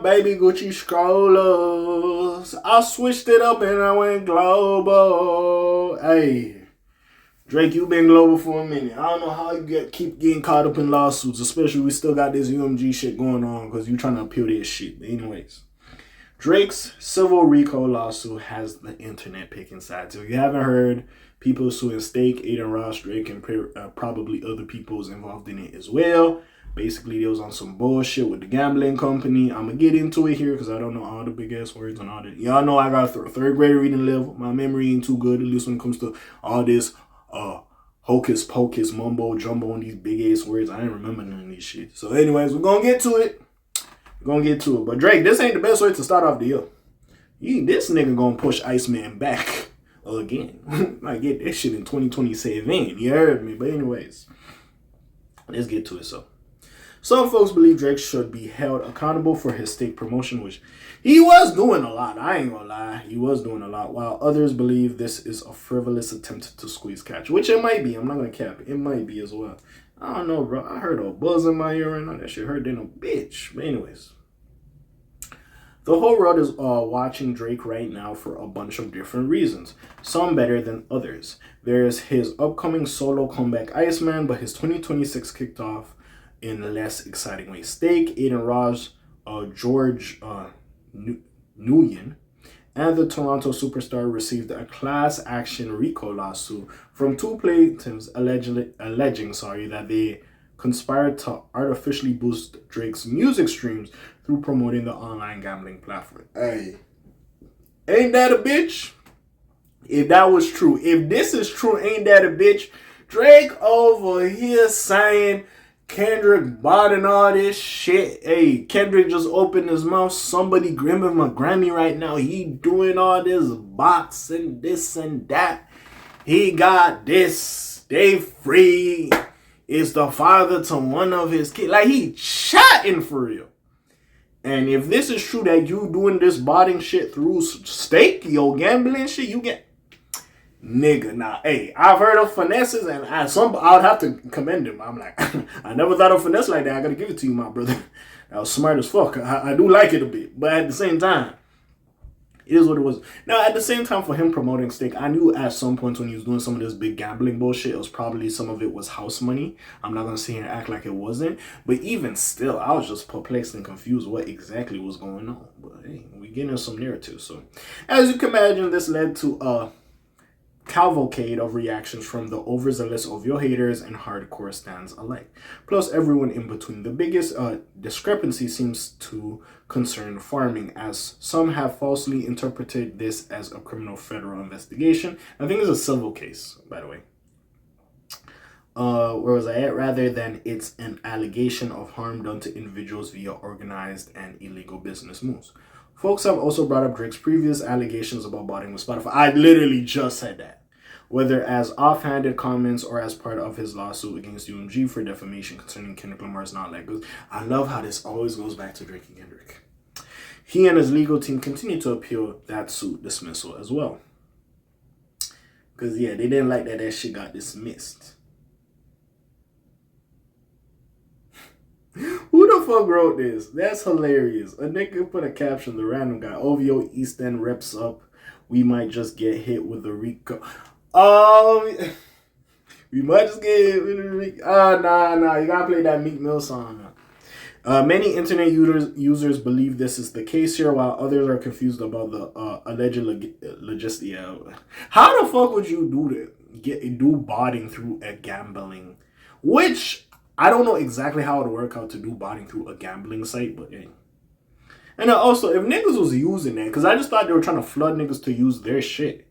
baby Gucci strollers. I switched it up and I went global. Hey, Drake, you been global for a minute. I don't know how you keep getting caught up in lawsuits, especially we still got this UMG shit going on because you trying to appeal this shit. But anyways, Drake's civil RICO lawsuit has the internet picking sides. So if you haven't heard, people suing Stake, Aiden Ross, Drake, and probably other people's involved in it as well. Basically, they was on some bullshit with the gambling company. I'm going to get into it here because I don't know all the big ass words and all that. Y'all know I got a third grade reading level. My memory ain't too good, at least when it comes to all this hocus pocus, mumbo jumbo, and these big ass words. I ain't remember none of these shit. So anyways, we're going to get to it. But Drake, this ain't the best way to start off the year. This nigga going to push Iceman back again. I get that shit in 2027. You heard me. But anyways, let's get to it. So some folks believe Drake should be held accountable for his Stake promotion, which he was doing a lot. I ain't gonna lie. He was doing a lot. While others believe this is a frivolous attempt to squeeze cash, which it might be. I'm not gonna cap it. It might be as well. I don't know, bro. I heard a buzz in my ear right now. That shit hurt than a bitch. But anyways, the whole world is watching Drake right now for a bunch of different reasons. Some better than others. There's his upcoming solo comeback, Iceman, but his 2026 kicked off in a less exciting way. Stake, Aiden Ross, George Nguyen, and the Toronto superstar received a class action RICO lawsuit from two plaintiffs alleging that they conspired to artificially boost Drake's music streams through promoting the online gambling platform. Hey, ain't that a bitch? If that was true, if this is true, ain't that a bitch? Drake over here saying Kendrick bought and all this shit. Hey, Kendrick just opened his mouth. Somebody give him a Grammy right now. He doing all this bots and this and that. He got this. Stay free. Is the father to one of his kids. Like, he chatting for real. And if this is true that you doing this botting shit through Stake, yo gambling shit, you get... Nigga, nah, hey, I've heard of finesses and I would have to commend him. I'm like, I never thought of finesse like that. I gotta give it to you, my brother. That was smart as fuck. I do like it a bit, but at the same time, it is what it was. Now, at the same time, for him promoting Stake, I knew at some point when he was doing some of this big gambling bullshit, it was probably some of it was house money. I'm not gonna sit here and act like it wasn't, but even still, I was just perplexed and confused what exactly was going on. But hey, we getting some narrative. So, as you can imagine, this led to a cavalcade of reactions from the overzealous OVO haters and hardcore stans alike, plus everyone in between. The biggest discrepancy seems to concern farming, as some have falsely interpreted this as a criminal federal investigation. I think it's a civil case, by the way. Where was I at? Rather than it's an allegation of harm done to individuals via organized and illegal business moves. Folks have also brought up Drake's previous allegations about botting with Spotify. I literally just said that. Whether as offhanded comments or as part of his lawsuit against UMG for defamation concerning Kendrick Lamar's non-legals. I love how this always goes back to Drake and Kendrick. He and his legal team continue to appeal that suit dismissal as well. Because, yeah, they didn't like that shit got dismissed. Who the fuck wrote this? That's hilarious. A nigga put a caption, the random guy. OVO East End reps up. We might just get hit with the RICO. We might just get hit with the RICO. Nah. You gotta play that Meek Mill song. Many internet users believe this is the case here, while others are confused about the alleged logistics. How the fuck would you do botting through a gambling? Which... I don't know exactly how it would work out to do botting through a gambling site, but hey. And also, if niggas was using that, because I just thought they were trying to flood niggas to use their shit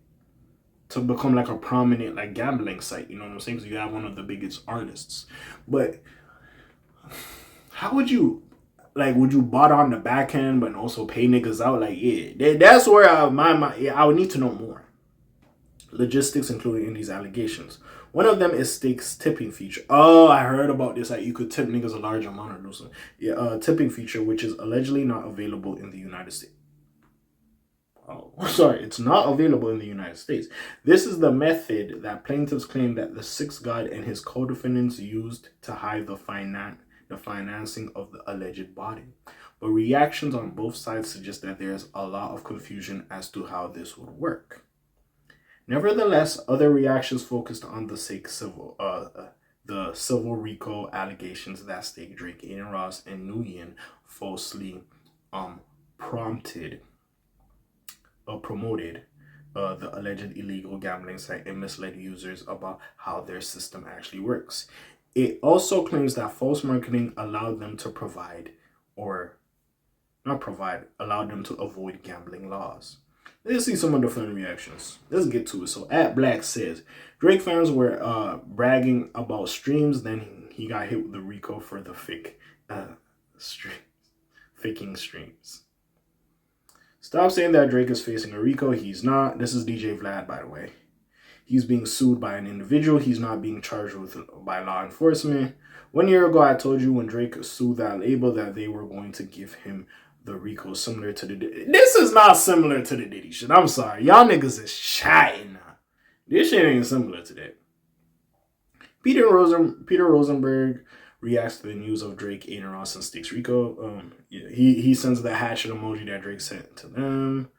to become like a prominent like gambling site, you know what I'm saying? Because you have one of the biggest artists. But how would you, like, would you bot on the back end but also pay niggas out? Like, yeah, that's where I would need to know more. Logistics included in these allegations. One of them is Stake's tipping feature. Oh, I heard about this. Like, you could tip niggas a large amount or do something. Yeah, tipping feature, which is allegedly not available in the United States. Oh, sorry, it's not available in the United States. This is the method that plaintiffs claim that the Sixth God and his co-defendants used to hide the financing of the alleged botting. but reactions on both sides suggest that there's a lot of confusion as to how this would work. Nevertheless, other reactions focused on the civil RICO allegations that stake Drake, Aiden Ross, and Nguyen falsely promoted the alleged illegal gambling site and misled users about how their system actually works. It also claims that false marketing allowed them to allowed them to avoid gambling laws. Let's see some of the fun reactions. Let's get to it. So, @Black says Drake fans were bragging about streams, then he got hit with the RICO for the faking streams. Stop saying that Drake is facing a RICO. He's not. This is DJ Vlad, by the way. He's being sued by an individual. He's not being charged by law enforcement. 1 year ago, I told you when Drake sued that label that they were going to give him the RICO similar to the Diddy. This is not similar to the Diddy shit. I'm sorry. Y'all niggas is chatting now. This shit ain't similar to that. Peter Rosenberg reacts to the news of Drake, Aiden Ross, and Sticks RICO. He sends the hatchet emoji that Drake sent to them.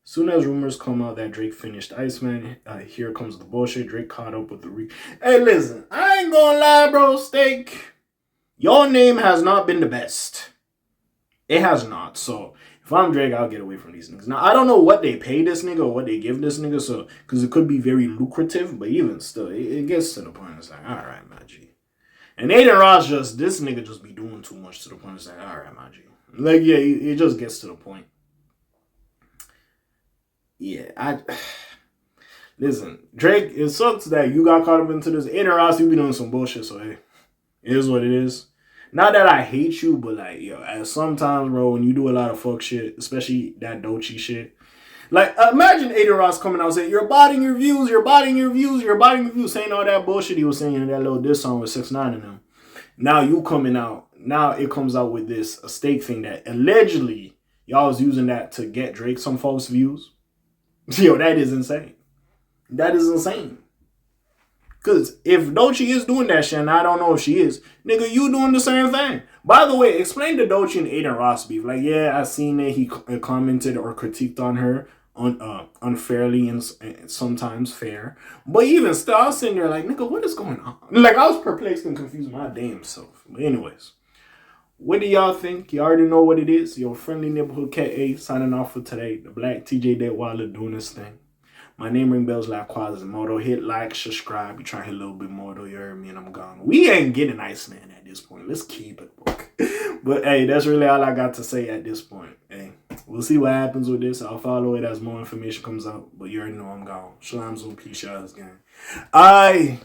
Soon as rumors come out that Drake finished Iceman, here comes the bullshit. Drake caught up with the RICO. Hey, listen. I ain't gonna lie, bro. Steak. Your name has not been the best. It has not. So if I'm Drake, I'll get away from these niggas. Now, I don't know what they pay this nigga or what they give this nigga, so because it could be very lucrative, but even still, it gets to the point. It's like, all right, my G. And Aiden Ross this nigga just be doing too much to the point. It's like, all right, my G. Like, yeah, it just gets to the point. Yeah, listen, Drake, it sucks that you got caught up into this. Aiden Ross, you be doing some bullshit, so hey, it is what it is. Not that I hate you, but like, yo, sometimes, bro, when you do a lot of fuck shit, especially that Doechii shit, like, imagine Aiden Ross coming out saying, you're botting your views, saying all that bullshit he was saying in that little diss song with 6ix9ine and them. Now you coming out, now it comes out with this a stake thing that allegedly y'all was using that to get Drake some false views. Yo, that is insane. That is insane. Because if Doechii is doing that shit, and I don't know if she is, nigga, you doing the same thing. By the way, explain the Doechii and Aiden Ross beef. Like, yeah, I seen that he commented or critiqued on her unfairly and sometimes fair. But even still, I was sitting there like, nigga, what is going on? Like, I was perplexed and confused my damn self. But anyways, what do y'all think? You already know what it is. Your friendly neighborhood K.A. signing off for today. The Black TJ Deadweiler doing this thing. My name ring bells like Quasimodo. Hit like, subscribe. You try to hit a little bit more though. You heard me and I'm gone. We ain't getting Iceman at this point. Let's keep it. But hey, that's really all I got to say at this point. Hey, we'll see what happens with this. I'll follow it as more information comes out. But you already know I'm gone. Shalom, Zoom, peace, y'all, gang.